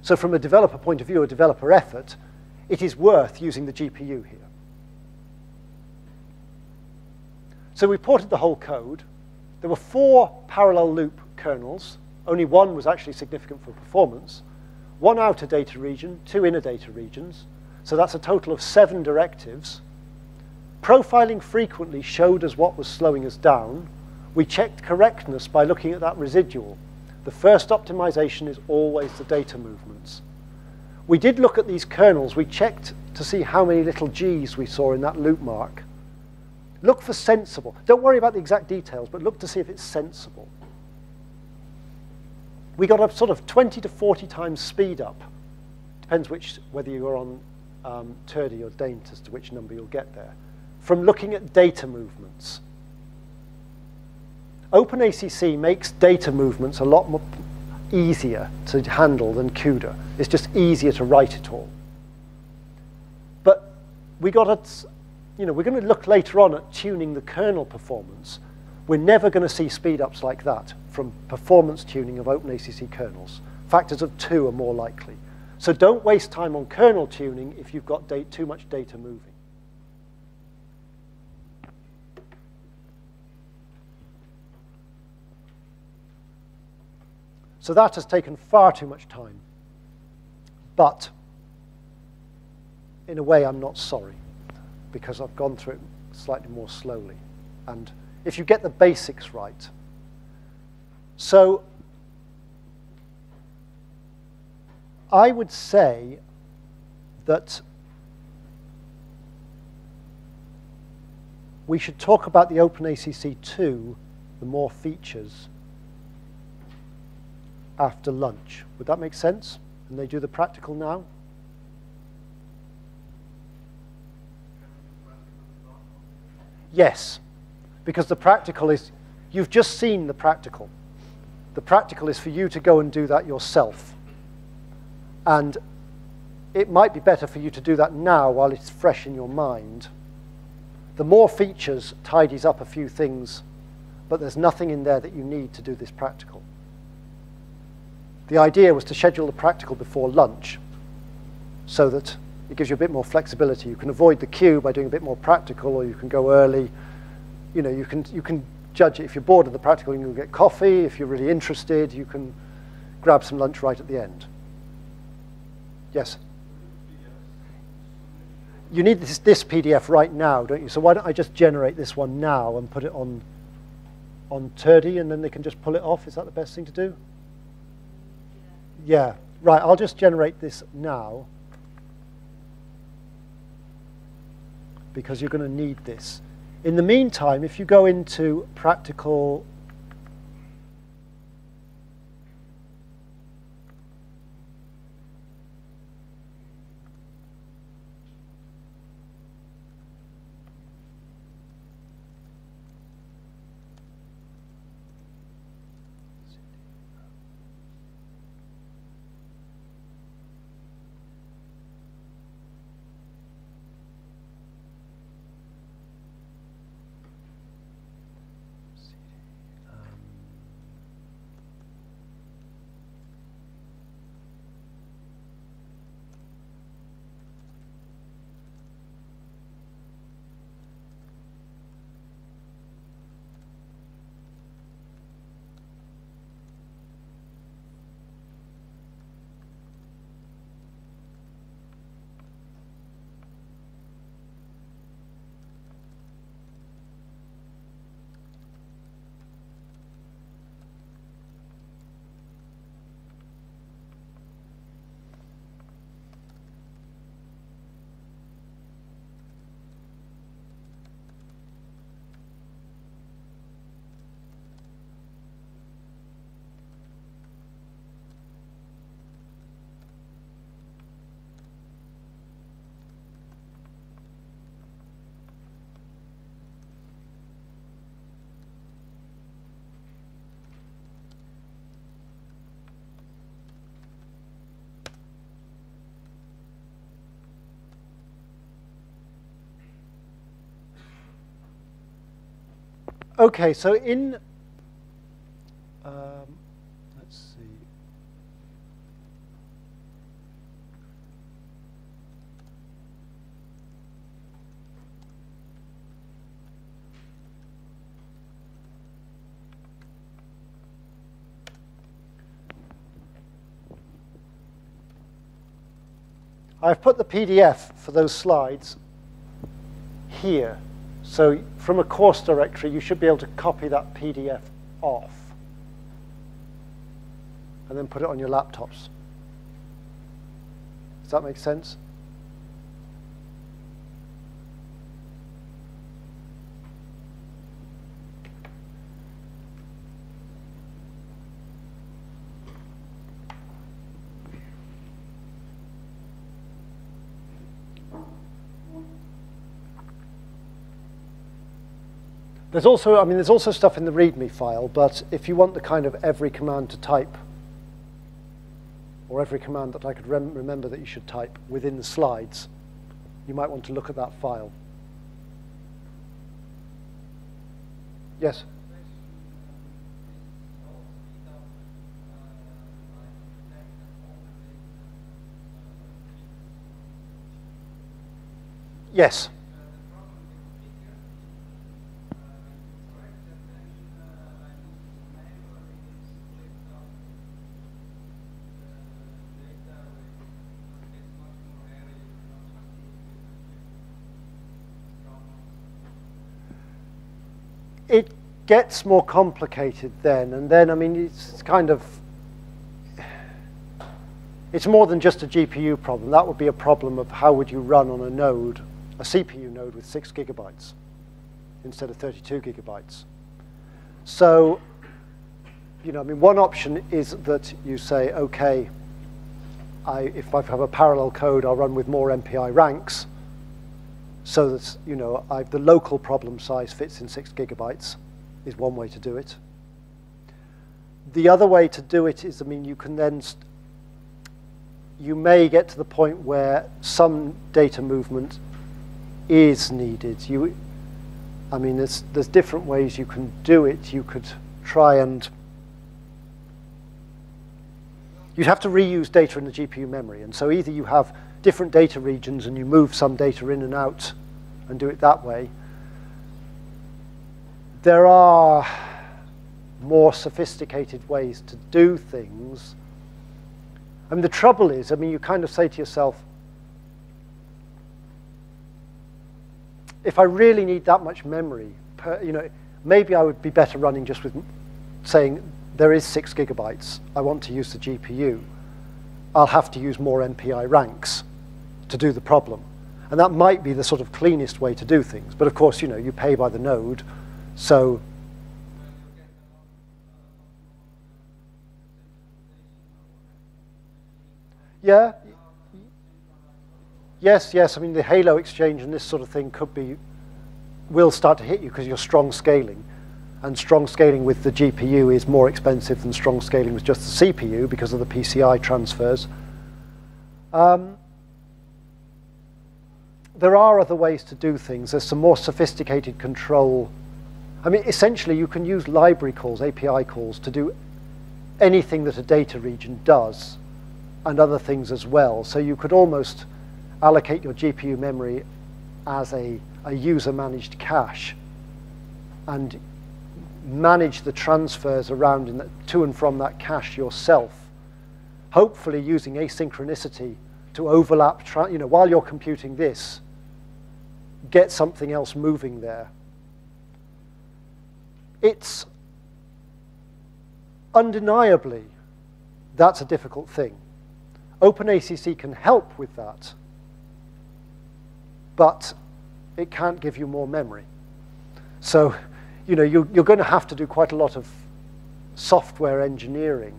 So from a developer point of view, a developer effort, it is worth using the GPU here. So we ported the whole code. There were 4 parallel loop kernels. Only one was actually significant for performance. 1 outer data region, 2 inner data regions. So that's a total of 7 directives. Profiling frequently showed us what was slowing us down. We checked correctness by looking at that residual. The first optimization is always the data movements. We did look at these kernels. We checked to see how many little g's we saw in that loop mark. Look for sensible. Don't worry about the exact details, but look to see if it's sensible. We got a sort of 20 to 40 times speed up. Depends whether you're on TURDY or DAINT as to which number you'll get there. From looking at data movements. OpenACC makes data movements a lot more easier to handle than CUDA. It's just easier to write it all. But we're going to look later on at tuning the kernel performance. We're never going to see speed-ups like that from performance tuning of OpenACC kernels. Factors of 2 are more likely. So don't waste time on kernel tuning if you've got too much data moving. So that has taken far too much time. But in a way, I'm not sorry, because I've gone through it slightly more slowly. and if you get the basics right. So I would say that we should talk about the OpenACC 2, the more features, after lunch. Would that make sense? And they do the practical now? Yes, because the practical is, you've just seen the practical. The practical is for you to go and do that yourself. And it might be better for you to do that now while it's fresh in your mind. The more features tidies up a few things, but there's nothing in there that you need to do this practical. The idea was to schedule the practical before lunch so that it gives you a bit more flexibility. You can avoid the queue by doing a bit more practical, or you can go early. You know, you can judge it. If you're bored of the practical, you can get coffee. If you're really interested, you can grab some lunch right at the end. Yes? You need this PDF right now, don't you? So why don't I just generate this one now and put it on Turdy, and then they can just pull it off? Is that the best thing to do? Yeah. Right, I'll just generate this now, because you're going to need this. In the meantime, if you go into practical, okay, so in, let's see. I've put the PDF for those slides here. So from a course directory, you should be able to copy that PDF off and then put it on your laptops. Does that make sense? There's also stuff in the README file, but if you want the kind of every command to type, or every command that I could remember that you should type within the slides, you might want to look at that file. Yes? Yes. It gets more complicated then, and then, I mean, it's kind of, it's more than just a GPU problem. That would be a problem of how would you run on a node, a CPU node with 6 gigabytes instead of 32 gigabytes. So, you know, I mean, one option is that you say, okay, if I have a parallel code, I'll run with more MPI ranks, so that, you know, the local problem size fits in 6 gigabytes is one way to do it. The other way to do it is, I mean, you can then, you may get to the point where some data movement is needed. I mean, there's different ways you can do it. You could try and, you'd have to reuse data in the GPU memory. And so either you have different data regions and you move some data in and out and do it that way. There are more sophisticated ways to do things. I mean, the trouble is, I mean, you kind of say to yourself, if I really need that much memory, you know, maybe I would be better running just with saying, there is 6 gigabytes, I want to use the GPU. I'll have to use more MPI ranks to do the problem. And that might be the sort of cleanest way to do things. But of course, you know, you pay by the node, so. Yeah. Yes, I mean, the Halo exchange and this sort of thing will start to hit you because you're strong scaling. And strong scaling with the GPU is more expensive than strong scaling with just the CPU because of the PCI transfers. There are other ways to do things. There's some more sophisticated control. I mean, essentially, you can use library calls, API calls, to do anything that a data region does, and other things as well. So you could almost allocate your GPU memory as a user-managed cache and manage the transfers around to and from that cache yourself, hopefully using asynchronicity to overlap, you know, while you're computing this, get something else moving there. It's undeniably, that's a difficult thing. OpenACC can help with that, but it can't give you more memory. So, you know, you're going to have to do quite a lot of software engineering.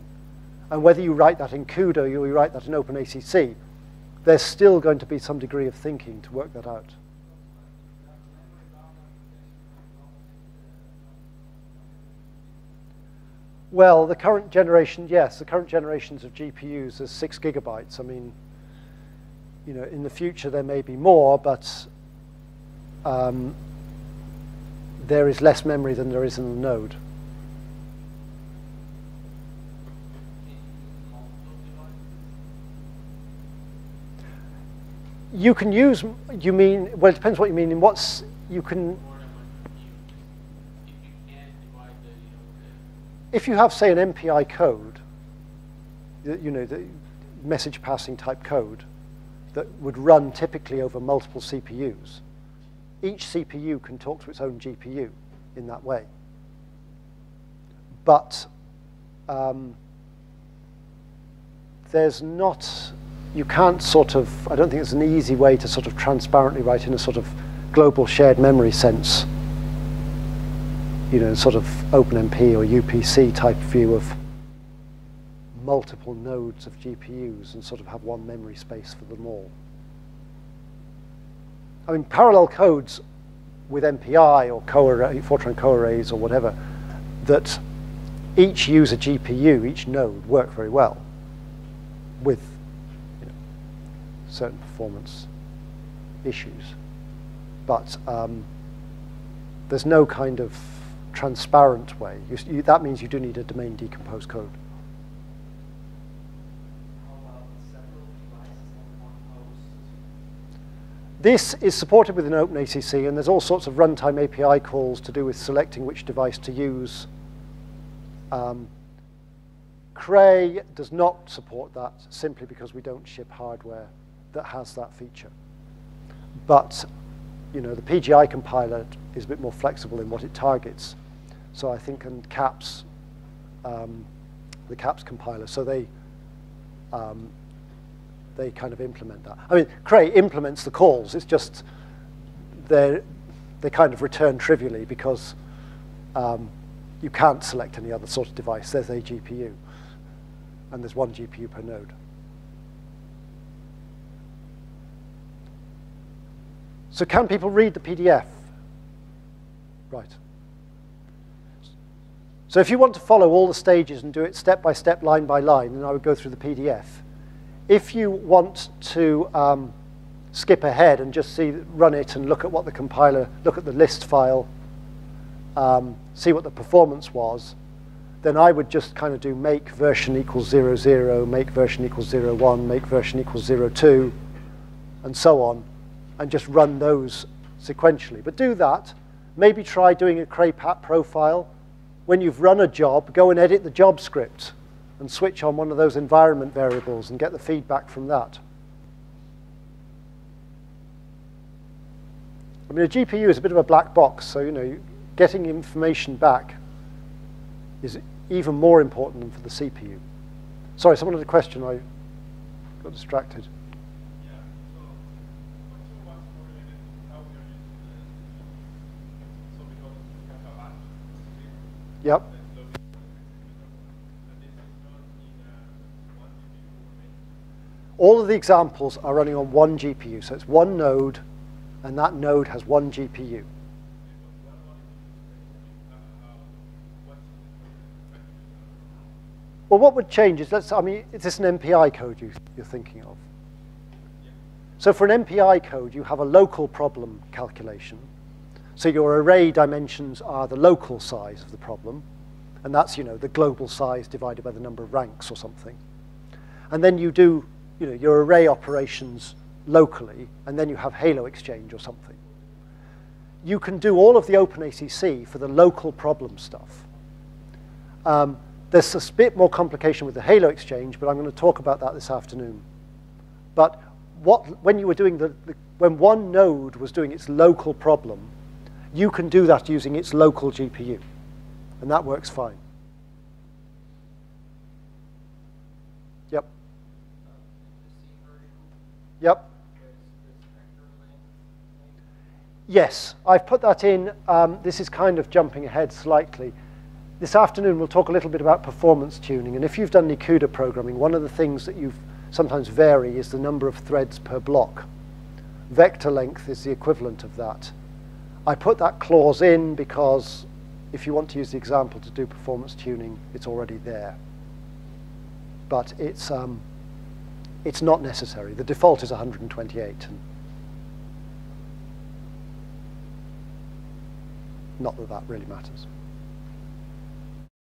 And whether you write that in CUDA or you write that in OpenACC, there's still going to be some degree of thinking to work that out. Well, the current generation, yes, the current generations of GPUs is 6 gigabytes. I mean, you know, in the future there may be more, but there is less memory than there is in the node. You can use, you mean, well, it depends what you mean. In what's, you can, if you have, say, an MPI code, you know, the message passing type code that would run typically over multiple CPUs, each CPU can talk to its own GPU in that way. But there's not, you can't sort of, I don't think there's an easy way to sort of transparently write in a sort of global shared memory sense, you know, sort of OpenMP or UPC type view of multiple nodes of GPUs and sort of have one memory space for them all. I mean, parallel codes with MPI or Fortran coarrays or whatever that each use a GPU, each node, work very well with, you know, certain performance issues. But there's no kind of transparent way. That means you do need a domain decomposed code. This is supported within OpenACC, and there's all sorts of runtime API calls to do with selecting which device to use. Cray does not support that simply because we don't ship hardware that has that feature. But you know, the PGI compiler is a bit more flexible in what it targets. So I think in CAPS, the CAPS compiler, so they kind of implement that. I mean, Cray implements the calls. It's just they kind of return trivially because you can't select any other sort of device. There's a GPU, and there's one GPU per node. So can people read the PDF? Right. So if you want to follow all the stages and do it step by step, line by line, then I would go through the PDF. If you want to skip ahead and just run it and look at what the compiler, look at the list file, see what the performance was, then I would just kind of do make version equals 00, make version equals 01, make version equals 02, and so on, and just run those sequentially. But do that. Maybe try doing a CrayPAT profile. When you've run a job, go and edit the job script and switch on one of those environment variables and get the feedback from that. I mean, a GPU is a bit of a black box, so you know, getting information back is even more important than for the CPU. Sorry, someone had a question. I got distracted. Yeah, so what you want correlated to how we are using the so because we have a batch. Yep. All of the examples are running on one GPU, so it's one node, and that node has one GPU. Well, what would change is, I mean, is this an MPI code you're thinking of? So for an MPI code, you have a local problem calculation. So your array dimensions are the local size of the problem, and that's, you know, the global size divided by the number of ranks or something. And then you do, you know, your array operations locally, and then you have Halo exchange or something. You can do all of the OpenACC for the local problem stuff. There's a bit more complication with the Halo exchange, but I'm going to talk about that this afternoon. But when you were doing when one node was doing its local problem, you can do that using its local GPU, and that works fine. Yep. Yep. Yes, I've put that in. This is kind of jumping ahead slightly. This afternoon, we'll talk a little bit about performance tuning. And if you've done any CUDA programming, one of the things that you sometimes vary is the number of threads per block. Vector length is the equivalent of that. I put that clause in because if you want to use the example to do performance tuning, it's already there. But it's not necessary. The default is 128. And not that that really matters.